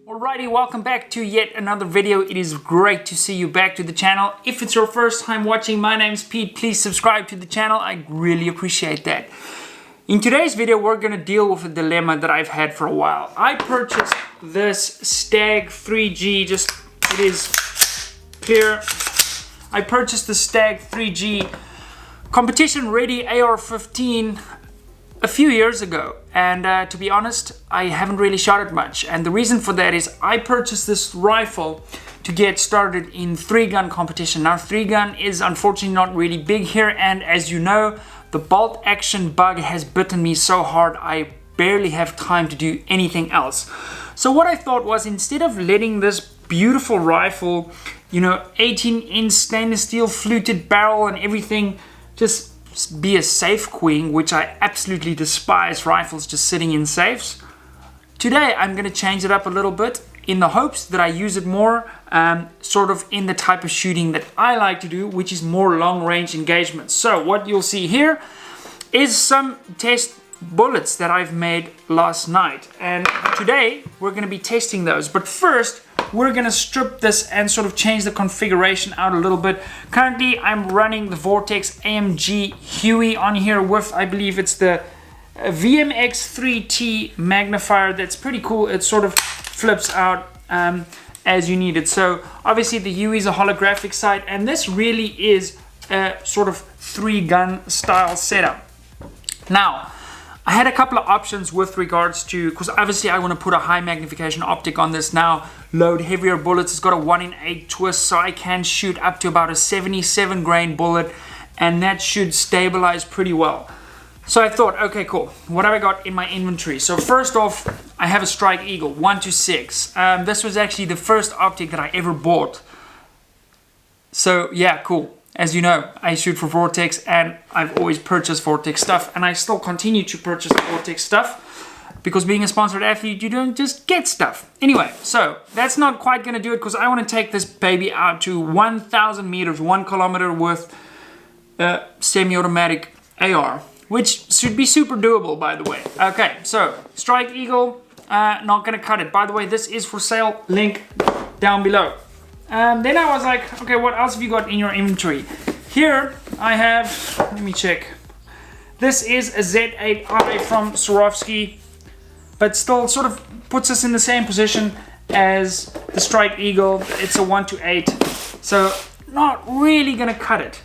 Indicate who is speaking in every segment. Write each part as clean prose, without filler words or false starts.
Speaker 1: Alrighty, welcome back to yet another video. It is great to see you back to the channel. If it's your first time watching, my name's Pete. Please subscribe to the channel. I really appreciate that. In today's video, we're going to deal with a dilemma that I've had for a while. I purchased this Stag 3G, it is clear. I purchased the Stag 3G competition ready AR-15 a few years ago, and to be honest, I haven't really shot it much. And the reason for that is I purchased this rifle to get started in 3-gun competition. Now 3-gun is unfortunately not really big here, and as you know, the bolt action bug has bitten me so hard I barely have time to do anything else. So what I thought was, instead of letting this beautiful rifle, 18-inch stainless steel fluted barrel and everything, just be a safe queen, which I absolutely despise rifles just sitting in safes. Today I'm going to change it up a little bit in the hopes that I use it more sort of in the type of shooting that I like to do, which is more long range engagement. So what you'll see here is some test bullets that I've made last night, and today we're going to be testing those. But first we're going to strip this and sort of change the configuration out a little bit. Currently I'm running the Vortex AMG Huey on here with, I believe it's the VMX3T magnifier. That's pretty cool. It sort of flips out as you need it. So obviously the Huey is a holographic sight, and this really is a sort of 3-gun style setup. Now I had a couple of options with regards to, because obviously I want to put a high magnification optic on this now, load heavier bullets. It's got a 1 in 8 twist, so I can shoot up to about a 77 grain bullet, and that should stabilize pretty well. So I thought, okay, cool, what have I got in my inventory? So first off, I have a Strike Eagle 126. This was actually the first optic that I ever bought. So yeah, cool. As you know, I shoot for Vortex, and I've always purchased Vortex stuff, and I still continue to purchase Vortex stuff, because being a sponsored athlete, you don't just get stuff. Anyway, so that's not quite going to do it, because I want to take this baby out to 1,000 meters, 1 kilometer with a semi-automatic AR, which should be super doable, by the way. Okay, so Strike Eagle, not going to cut it. By the way, this is for sale, link down below. Then I was like, okay, what else have you got in your inventory? Here I have, let me check. This is a Z8i from Swarovski, but still sort of puts us in the same position as the Strike Eagle. It's a 1:8, so not really gonna cut it.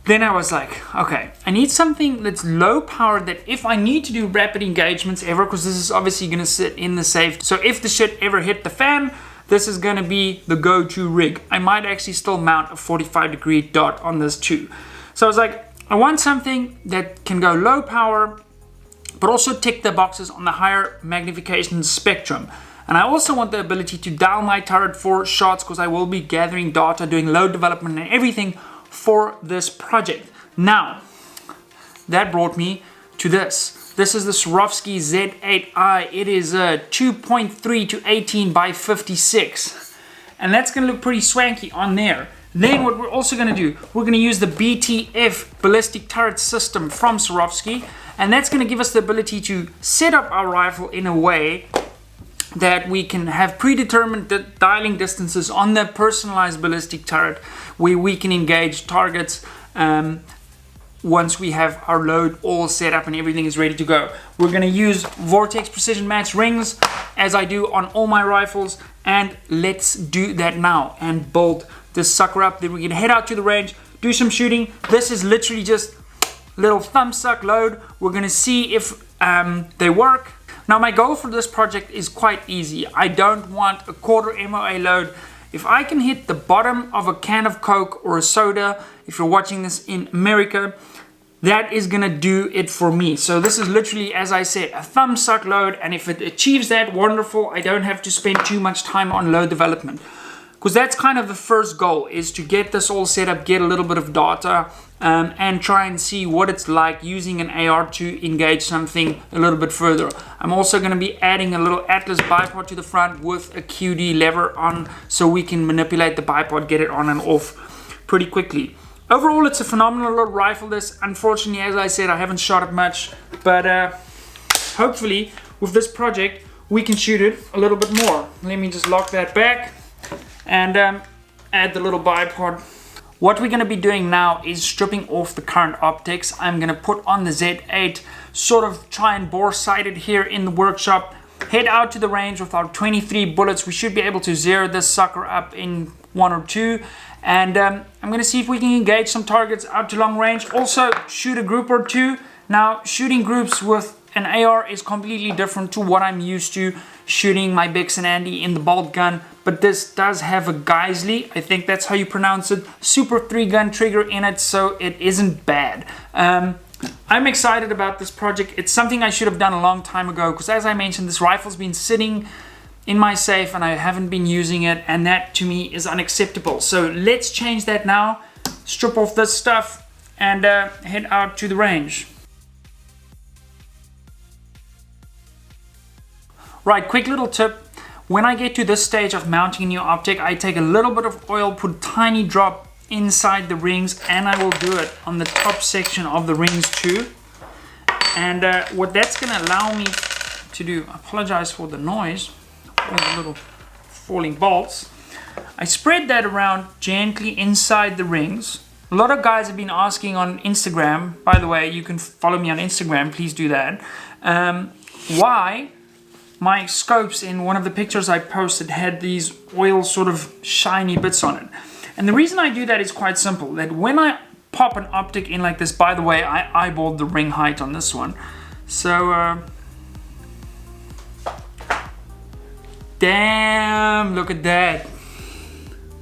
Speaker 1: Then I was like, okay, I need something that's low power, that if I need to do rapid engagements ever, because this is obviously gonna sit in the safe, so if the shit ever hit the fan, this is going to be the go-to rig. I might actually still mount a 45-degree dot on this too. So I was like, I want something that can go low power, but also tick the boxes on the higher magnification spectrum. And I also want the ability to dial my turret for shots, because I will be gathering data, doing load development and everything for this project. Now, that brought me to this. This is the Swarovski Z8i. It is a 2.3 to 18 by 56. And that's going to look pretty swanky on there. Then what we're also going to do, we're going to use the BTF ballistic turret system from Swarovski. And that's going to give us the ability to set up our rifle in a way that we can have predetermined dialing distances on the personalized ballistic turret, where we can engage targets once we have our load all set up and everything is ready to go. We're going to use Vortex precision match rings, as I do on all my rifles, and let's do that now and build this sucker up. Then we can head out to the range, do some shooting. This is literally just a little thumb suck load. We're going to see if they work. Now my goal for this project is quite easy. I don't want a quarter MOA load. If I can hit the bottom of a can of Coke or a soda, if you're watching this in America, that is gonna do it for me. So this is literally, as I said, a thumb suck load, and if it achieves that, wonderful. I don't have to spend too much time on load development, because that's kind of the first goal, is to get this all set up, get a little bit of data, and try and see what it's like using an AR to engage something a little bit further. I'm also going to be adding a little Atlas bipod to the front with a QD lever on, so we can manipulate the bipod, get it on and off pretty quickly. Overall, it's a phenomenal little rifle. This, unfortunately, as I said, I haven't shot it much, but hopefully with this project we can shoot it a little bit more. Let me just lock that back and add the little bipod. What we're going to be doing now is stripping off the current optics. I'm going to put on the Z8, sort of try and bore sight it here in the workshop, head out to the range with our 23 bullets. We should be able to zero this sucker up in 1 or 2, and I'm going to see if we can engage some targets out to long range. Also shoot a group or 2. Now, shooting groups with an AR is completely different to what I'm used to shooting my Bix and Andy in the bolt gun, but this does have a Geisley, I think that's how you pronounce it, Super 3-gun trigger in it, so it isn't bad. I'm excited about this project. It's something I should have done a long time ago, because as I mentioned, this rifle's been sitting in my safe and I haven't been using it, and that to me is unacceptable. So let's change that now, strip off this stuff and head out to the range. Right, quick little tip. When I get to this stage of mounting a new optic, I take a little bit of oil, put a tiny drop inside the rings, and I will do it on the top section of the rings too. And what that's going to allow me to do, I apologize for the noise, all the little falling bolts. I spread that around gently inside the rings. A lot of guys have been asking on Instagram, by the way, you can follow me on Instagram, please do that, why my scopes in one of the pictures I posted had these oil sort of shiny bits on it. And the reason I do that is quite simple, that when I pop an optic in like this, by the way, I eyeballed the ring height on this one. So, damn, look at that.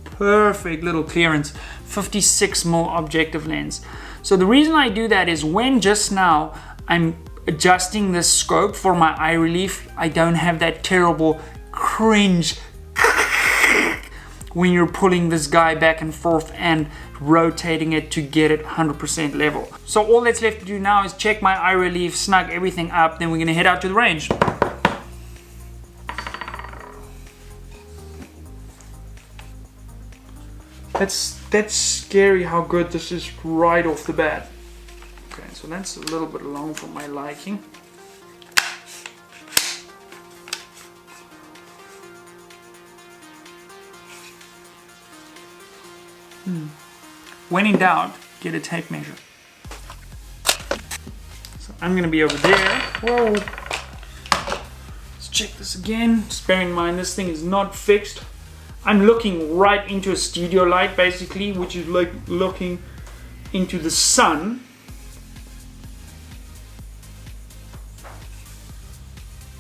Speaker 1: Perfect little clearance, 56mm objective lens. So the reason I do that is when just now I'm adjusting the scope for my eye relief, I don't have that terrible cringe when you're pulling this guy back and forth and rotating it to get it 100% level. So all that's left to do now is check my eye relief, snug everything up, then we're gonna head out to the range. That's scary how good this is right off the bat. Okay, so that's a little bit long for my liking. When in doubt, get a tape measure. So I'm gonna be over there. Whoa. Let's check this again. Just bear in mind this thing is not fixed. I'm looking right into a studio light basically, which is like looking into the sun.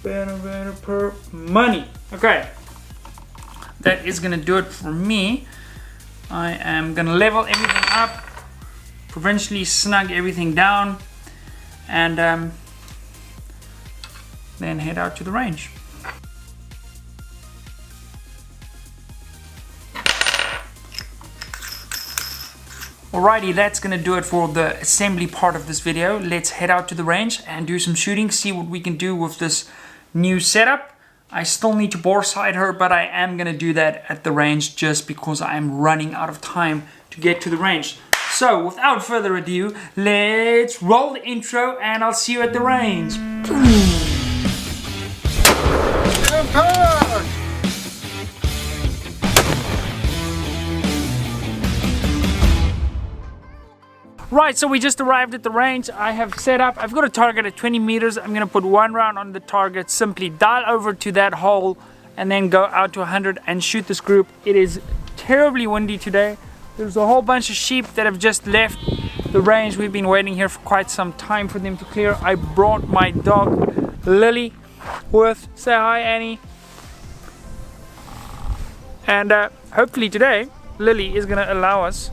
Speaker 1: Better per money. Okay, that is gonna do it for me. I am gonna level everything up, provincially snug everything down, and then head out to the range. Alrighty, that's gonna do it for the assembly part of this video. Let's head out to the range and do some shooting, see what we can do with this new setup. I still need to bore sight her, but I am gonna do that at the range just because I am running out of time to get to the range. So without further ado, let's roll the intro and I'll see you at the range. Right, so we just arrived at the range. I have set up, I've got a target at 20 meters. I'm gonna put one round on the target, simply dial over to that hole and then go out to 100 and shoot this group. It is terribly windy today. There's a whole bunch of sheep that have just left the range. We've been waiting here for quite some time for them to clear. I brought my dog, Lily, with. Say hi, Annie. And hopefully today, Lily is gonna allow us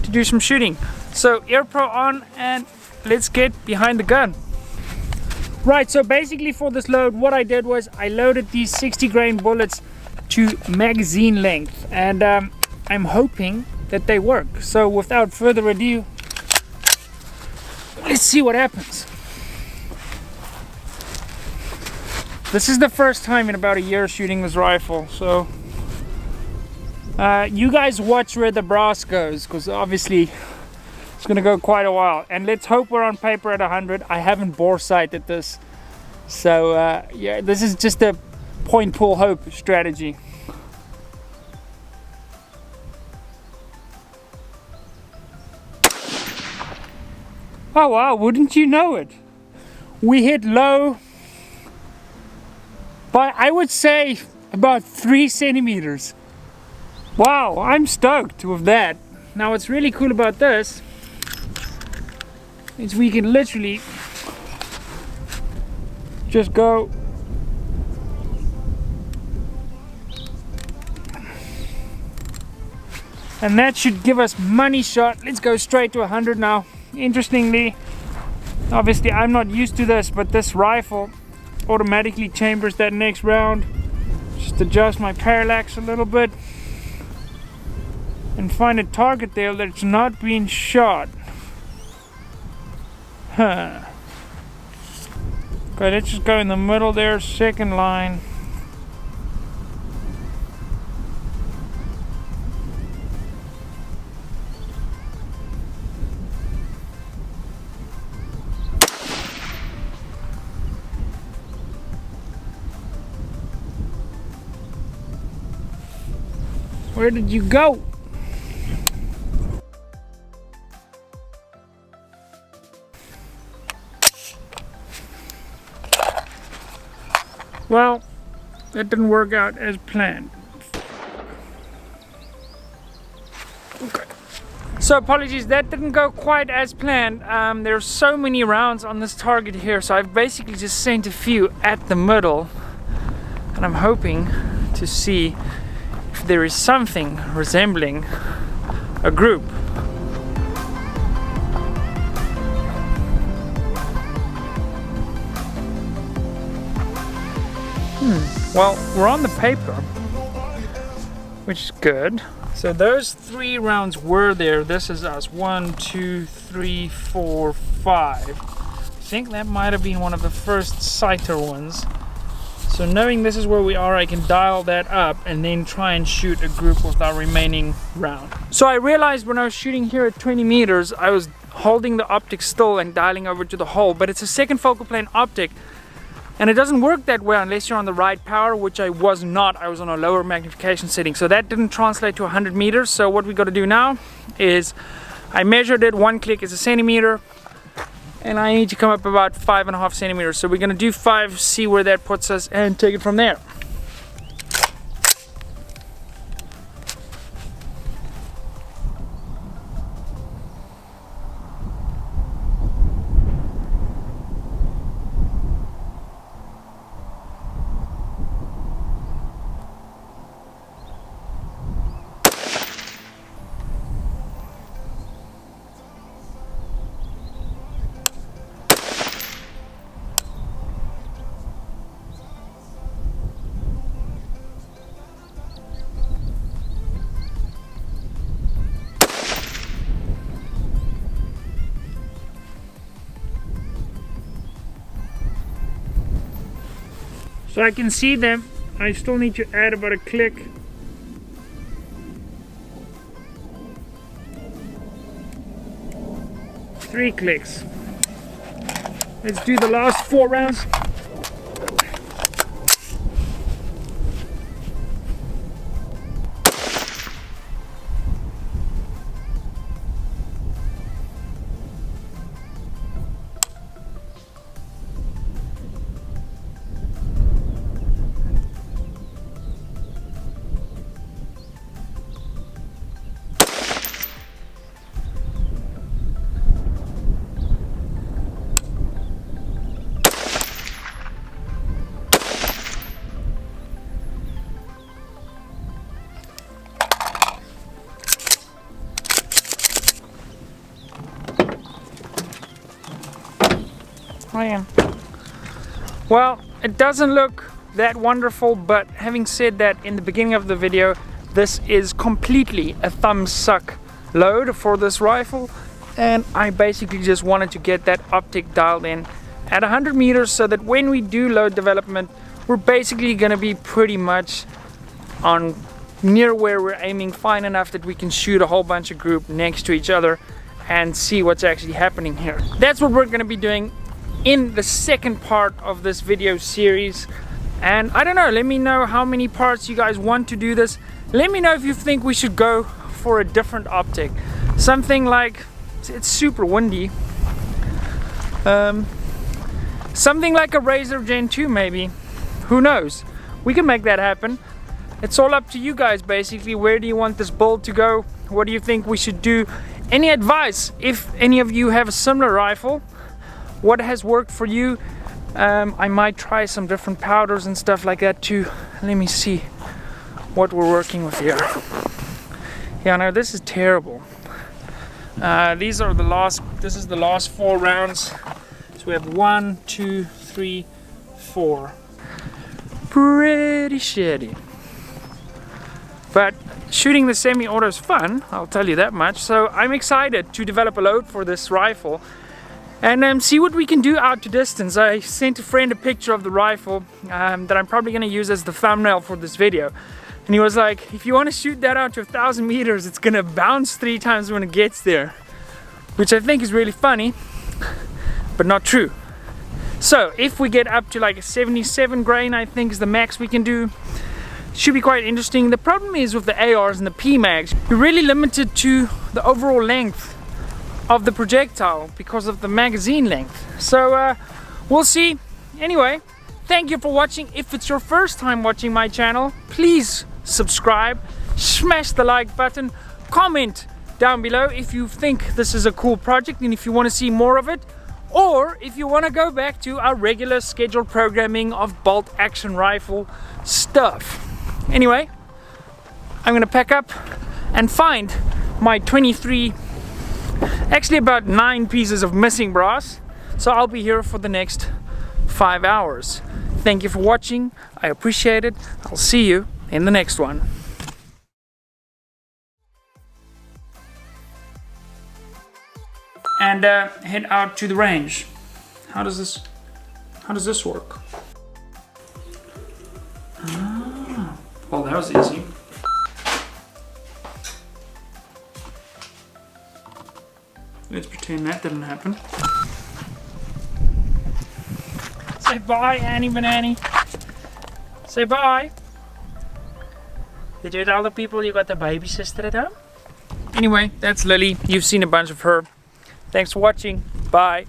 Speaker 1: to do some shooting. So ear pro on and let's get behind the gun. Right, so basically for this load, what I did was I loaded these 60 grain bullets to magazine length, and I'm hoping that they work. So without further ado, let's see what happens. This is the first time in about a year shooting this rifle, so you guys watch where the brass goes, because obviously it's gonna go quite a while, and let's hope we're on paper at 100. I haven't bore sighted this, So yeah, this is just a point pull hope strategy. Oh wow, wouldn't you know it? We hit low by, I would say, about 3 centimeters. Wow, I'm stoked with that. Now what's really cool about this is we can literally just go and that should give us money shot. Let's go straight to 100 now. Interestingly, obviously I'm not used to this, but this rifle automatically chambers that next round. Just adjust my parallax a little bit and find a target there that's not being shot. Okay, let's just go in the middle there, second line. Where did you go? Well, that didn't work out as planned. Okay. So apologies, that didn't go quite as planned. There's so many rounds on this target here, so I've basically just sent a few at the middle, and I'm hoping to see if there is something resembling a group. Well, we're on the paper, which is good. So those 3 rounds were there. This is us. 1, 2, 3, 4, 5. I think that might have been one of the first sighter ones. So knowing this is where we are, I can dial that up and then try and shoot a group with our remaining round. So I realized when I was shooting here at 20 meters, I was holding the optic still and dialing over to the hole, but it's a second focal plane optic. And it doesn't work that way unless you're on the right power, which I was not. I was on a lower magnification setting. So that didn't translate to 100 meters. So what we got to do now is I measured it. 1 click is a centimeter. And I need to come up about 5.5 centimeters. So we're going to do 5, see where that puts us, and take it from there. So I can see them. I still need to add about a click. Three clicks. Let's do the last 4 rounds. Well, it doesn't look that wonderful, but having said that, in the beginning of the video, this is completely a thumb suck load for this rifle, and I basically just wanted to get that optic dialed in at 100 meters so that when we do load development, we're basically going to be pretty much on near where we're aiming, fine enough that we can shoot a whole bunch of group next to each other and see what's actually happening here. That's what we're going to be doing in the second part of this video series. And I don't know, let me know how many parts you guys want to do this. Let me know if you think we should go for a different optic, something like, it's super windy, something like a Razor Gen 2 maybe. Who knows, we can make that happen. It's all up to you guys basically. Where do you want this build to go? What do you think we should do? Any advice if any of you have a similar rifle? What has worked for you? I might try some different powders and stuff like that too. Let me see what we're working with here. Yeah, no, this is terrible. This is the last 4 rounds. So we have 1, 2, 3, 4. Pretty shitty. But shooting the semi-auto is fun, I'll tell you that much. So I'm excited to develop a load for this rifle and see what we can do out to distance. I sent a friend a picture of the rifle that I'm probably going to use as the thumbnail for this video. And he was like, if you want to shoot that out to 1,000 meters, it's going to bounce 3 times when it gets there. Which I think is really funny, but not true. So if we get up to like a 77 grain, I think is the max we can do. Should be quite interesting. The problem is with the ARs and the PMags, you're really limited to the overall length of the projectile because of the magazine length. So we'll see. Anyway, thank you for watching. If it's your first time watching my channel, please subscribe, smash the like button, comment down below if you think this is a cool project and if you want to see more of it, or if you want to go back to our regular scheduled programming of bolt action rifle stuff. Anyway, I'm gonna pack up and find my 23, actually about 9 pieces of missing brass. So I'll be here for the next 5 hours. Thank you for watching. I appreciate it. I'll see you in the next one. And head out to the range. How does this work? Well, that was easy. Let's pretend that didn't happen. Say bye, Annie Banani. Say bye. Did you tell the people you got the baby sister at home? Anyway, that's Lily. You've seen a bunch of her. Thanks for watching. Bye.